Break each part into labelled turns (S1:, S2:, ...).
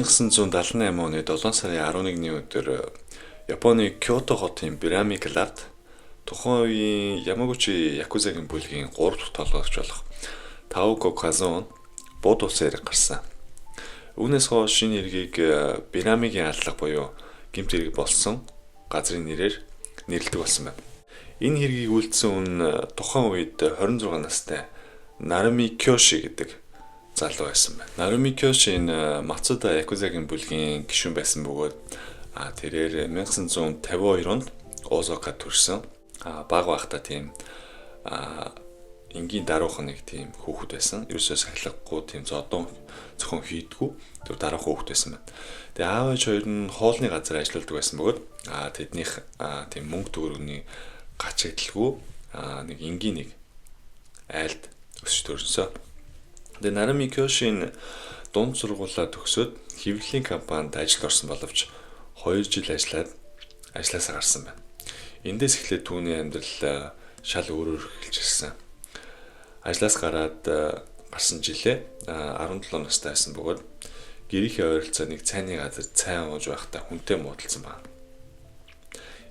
S1: 1978 оны 7 сарын 11-ний өдөр Японы Кёто хотын Бирами клубт тухайн үеийн Ямагучи Якузагийн бүлгийн 3 дахь толгойлогч болох Таоко Казон бод улсын хэрэг гарсан. Үүнээс хойш шинэ хэргийг Бирамигийн аллага буюу гэмт хэрэг болсон газрын нэрээр нэрлэдэг болсон байна. Энэ хэргийг үйлдсэн хүн тухайн үед 26 настай Наруми Кёши гэдэг залуу байсан байна. Наруми Кёши энэ Мацуда Якузагийн бүлгийн гишүүн байсан бөгөөд тэрээр 1952 онд Осакад төрсэн. Бага байхдаа тийм энгийн даруухан нэг тийм хүүхэд байсан. Ерөөсөө сахилгагүй тийм зодон зөвхөн хийдгүү тэр даруухан хүүхэд байсан байна. Тэгээ аав ээж хоёр нь хоолны газар ажилладаг байсан бөгөөд тэднийх тийм мөнгө төгрөгийн гачигдaltaгүй нэг энгийн нэг айлд өсөж төрсөн. Тэгээ Наруми Кёшин дунд сургуулаа төгсөөд хэвлэлийн компанид ажилд орсон боловч 2 жил ажилласаа гарсан байна. Эндээс эхлээд түүний амьдрал шал өөрөөр эхэлж ирсэн. Ажлаас гараад гарсан жилээ 17 настай байсан бөгөөд гэрийнхээ ойролцоо нэг цайны газар цайн ууж байхдаа хүнтэй муудалсан байна.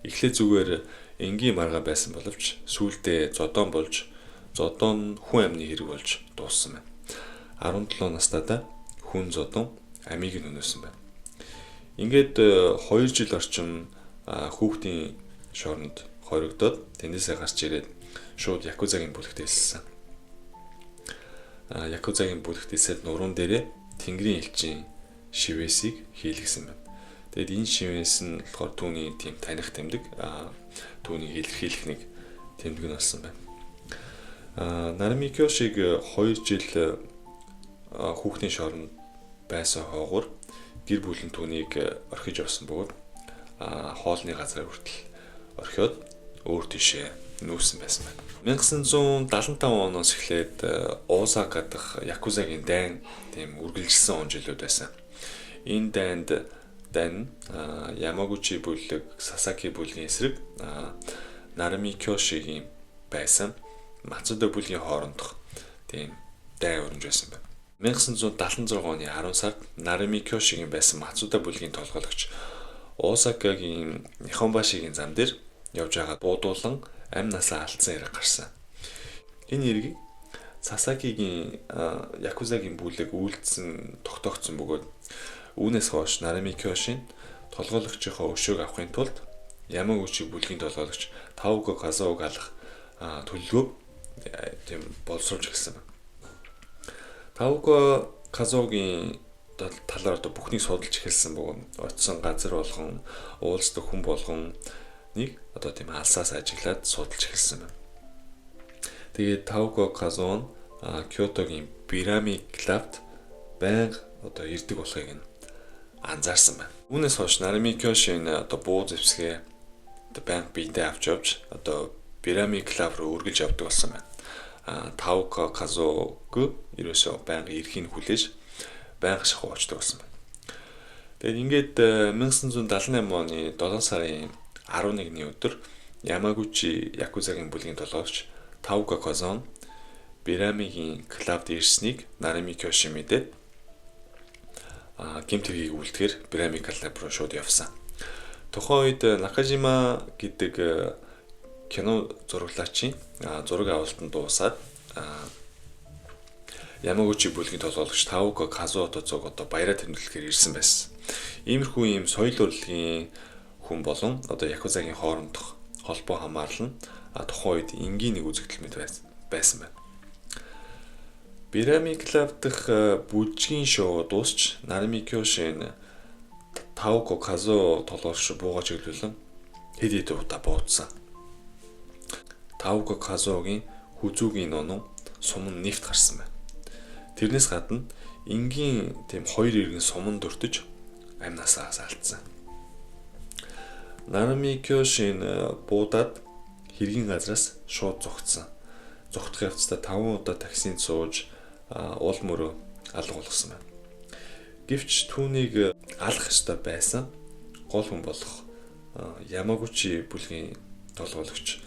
S1: Эхлээд зүгээр энгийн маргаа байсан боловч сүүлдээ зодон хүн амны хэрэг болж дууссан байна. 17 настайдаа хүн зодон амийг нь өнөөсөн байна. Ингээд 2 жил орчим хүүхдийн шоронд хоригдоод тэндээсээ гарч ирээд шууд Якузагийн бүлэгт хэлсэн. Якузагийн бүлэгт хэлсэд нуруунд дээрээ Тэнгэрийн элчийн шивэсийг хийлгэсэн байна. Тэгэд энэ шивэс нь болохоор түүний тийм таних тэмдэг, түүнийг илэрхийлэх нэг тэмдэг нь болсон байна. Наруми Кёшиг 2 жил хүүхдийн шоронд байсан хоогоор гэр бүл нь түүнийг орхиж явсан бөгөөд хоолны газар хүртэл орхиод өөр тийшээ нүүсэн байсан байна. 1975 оноос эхлээд Осака дахь Якузагийн дайн тийм үргэлжилсэн он жилүүд байсан. Энэ дайн Ямагучи бүлэг, Сасаки бүлгийн эсрэг Наруми Кёшигийн байсан Мацуда бүлгийн хоорондох тийм дайн өрнөж байсан байна. 1976 оны 10 сард Наруми Кёшигийн байсан Мацуда бүлгийн толгойлогч Осакагийн Нихонбашигийн зам дээр явж байгаа буудуулан амь насаа алдсан хэрэг гарсан. Энэ хэргийг Сасакигийн Якузагийн бүлэг үйлдсэн тогтоогдсон бөгөөд үүнээс хойш Наруми Кёшин толгойлогчийнхоо өшөөг авахын тулд Ямагучи бүлгийн толгойлогч Таоко Казоог алах төлөвлөгөө тийм боловсруулж эхэлсэн байна. Таоко Казогийн талаар бүхнийг судалж эхэлсэн бөгөөд очсон газар болгон уулздаг хүн болгон нэг тийм алсаас ажиглаад судалж эхэлсэн байна. Тэгээд Таоко Казон Кётогийн Бирами клубт байнга ирдэг болохыг нь анзаарсан байна. Үүнээс хойш Наруми Кёшин буу зэвсгээ байнга биедээ авч явж Бирами клуб руу үргэлж явдаг болсон байна. Таоко Казог ерөөсөө байнга эрхийг хүлээж байнга шахуу очдог болсон байна. Тэгээд ингээд 1978 оны 7 сарын 11-ний өдөр Ямагучи Якузагийн бүлгийн толгойлогч Таоко Казон Бирамигийн клубд ирснийг Наруми Кёши мэдээд гэмт хэргийг үлдэхээр Бирами клуб руу шууд явсан. Тухайн үед Накажима гэдэг кино зураглаачийн зураг авалтанд дуусаад Ямагучи бүлгийн толгойлогч Таоко Казото зог баяраа тэмдэглэхээр ирсэн байсан. Иймэрхүү ийм соёл урлагийн хүн болон Якузагийн хоорондох холбоо хамаарлан тухайн үед энгийн нэг үзэгдэл мэт байсан байна. Бирами клуб дахь бүжгийн шоу дуусч Наруми Кёшин Таоко Казо толгойлогч буугаа чиглүүлэн хэд хэд удаа буудсан. Таоко Казогийн хүзүүгийн нунуу суман нэвт гарсан байна. Тэрнээс гадна энгийн тийм 2 иргэн суман дуртаж амнасаа алдсан. Наруми Кёшин буудаад хэргийн газраас шууд зогтсон. Зогтох явцдаа 5 удаа таксинд сууж уул мөрөө алга болгосон байна. Гэвч түүнийг алах ёстой байсан гол хүн болох Ямагучи бүлгийн толгойлогч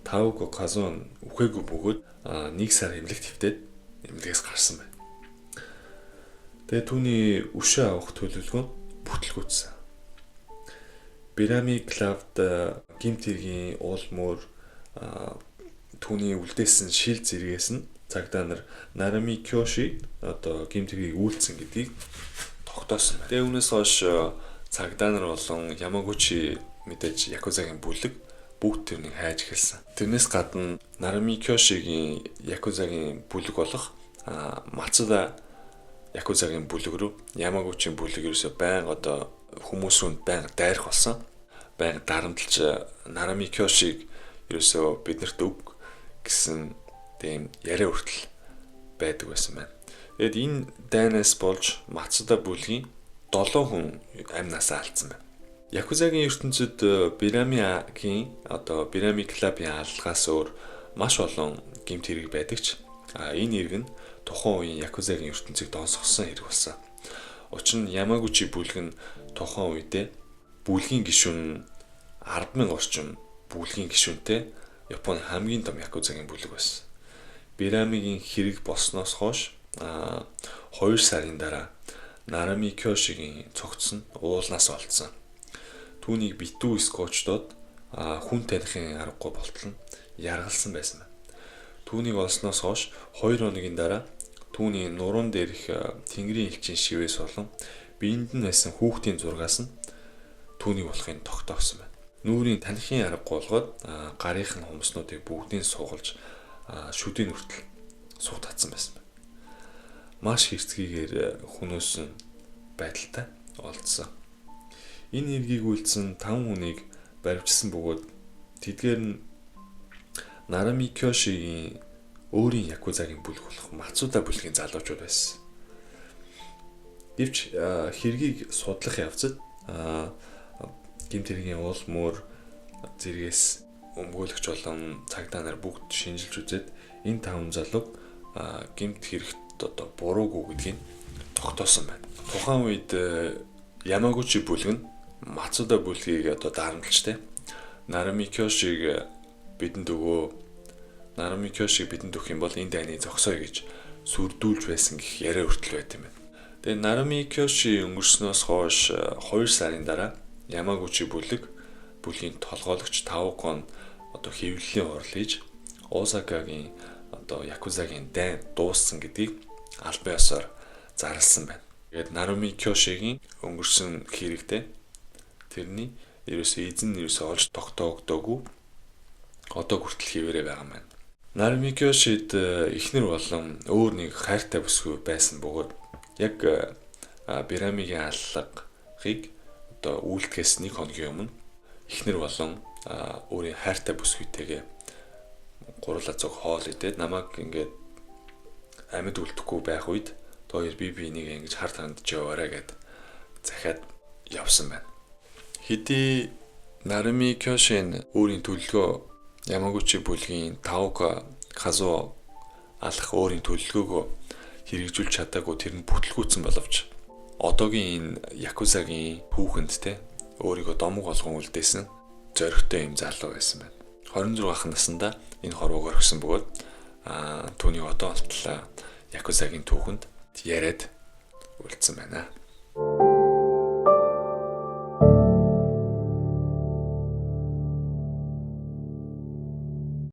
S1: Таоко Казон үхээгүй бөгөөд 1 сар эмнэлэгт хэвтээд эмнэлгээс гарсан байна. Тэгээ түүний өшөө авах төлөвлөгөө нь бүтлгүүцсэн. Бирами Клавд гэмт хэргийн уул мөр түүний үлдээсэн шил зэрэгээс нь цагдаа нар Нарами Кёши одоо гэмт хэргийг үйлдсэн гэдгийг тогтоосон байна. Тэгээ үүнээс хойш цагдаа нар болон Ямагучи мэдээж Якузагийн бүлэг бүгд тэрнийг хайж эхэлсэн. Тэрнээс гадна Нарами Кёшигийн Якузагийн бүлэг болох Мацуда Якузагийн бүлэг рүү Ямагучийн бүлэг ерөөсөй байн одоо хүмүүс рүү байн дайрах болсон. Байн дарамтлж Нарами Кёшиг ерөөсөө биднэрт өг гэсэн тийм яриа хүртэл байдаг байсан байна. Тэгэд энэ дайнаас болж Мацуда бүлгийн 7 хүн амнасаа алдсан байна. Якузагийн ертөнцид Бирамигийн одоо Бирами Клабын аллагаас өөр маш олон гэмт хэрэг байдаг ч энэ хэрэг нь тухайн үеийн Якузагийн ертөнцийг донсгосон хэрэг болсон. Учир нь Ямагучи бүлэг нь тухайн үедээ бүлгийн гишүүн 10,000 орчим бүлгийн гишүүнтэй Японы хамгийн том Якузагийн бүлэг байсан. Бирамигийн хэрэг болсноос хойш 2 сарын дараа Нарами Кёшигийн цогц нь уулнаас олдсон. Түүнийг битүү скотчдод хүн танихын аргагүй болтол нь яргалсан байсан байна. Түүнийг олсноос хойш 2 хоногийн дараа түүний нуруунд дээрх Тэнгэрийн элчийн шивээс болон биеинд нь байсан хүүхдийн зургаас нь түүнийг болохыг тогтоосон байна. Нүүрийн танихын аргагүй болгоод гарынх нь хумснуудыг бүгдийг суулж шүдийн хүртэл суг татсан байсан байна. Маш хэрцгийгээр хөнөөсөн байдалтай олдсон. Энэ хэргийг үйлдсэн 5 хүнийг баривчсан бөгөөд тэдгээр нь Нарами Кёшигийн өөрийн Якузагийн бүлэг болох Мацуда бүлгийн залуучууд байсан. Гэвч хэргийг судлах явцад гэмт хэргийн уул мөр зэрэгээс өмгөөлөгч болон цагдаа нар бүгд шинжилж үзээд энэ 5 залууг гэмт хэрэгт одоо буруугүй гэдгийг тогтоосон байна. Тухайн үед Ямагучи бүлэг нь Мацуда бүлгийг одоо дарамтлжтэй Нарами Кёшиг бидэнд өгөө. Нарами Кёшиг бидэнд өгөх юм бол энэ дайныг зогсооё гэж сүрдүүлж байсан гэх яриа хүртэл байт юм байна. Тэгээ Нарами Кёши өнгөрснөөс хойш 2 сарын дараа Ямагучи бүлгийн толгойлогч Таукон одоо хэвлэлийн хурал хийж Осакагийн одоо Якузагийн дайн дууссан гэдгийг албан ёсоор зарласан байна. Тэгээд Нарами Кёшигийн өнгөрсөн хэрэгтээ тэрний эзэн олж тогтоогдоогүй одоо хүртэл хэвээрээ байгаа юм байна. Нарами Кёшид эхнэр болон өөр нэг хайртай бүсгүй байсан бөгөөд яг Бирамигийн аллагыг одоо үйлдэхээс 1 хоногийн өмнө эхнэр болон өөрийн хайртай бүсгүйтэйгээ гурлаа цог хоол идээд намайг ингээд амьд үлдэхгүй байх үед хоёр би энийг ингэж хард хандж яваарэ гэд захиад явсан байна. Хэдий Нарами Кёшин өөрийн төлөлгөө Ямагучи бүлгийн Таока Казуо алах өөрийн төлөлгөөгөө хэрэгжүүлж чадаагүй тэр нь бүтлгүүцсэн боловч одоогийн энэ Якузагийн хүүхэндтэй өөрийгөө домог болгон үлдээсэн зоригтой юм залуу байсан байна. 26 наснда энэ хорвоог орхисон бөгөөд түүний одоо алтлаа Якузагийн түүхэнд яриад үлдсэн байна.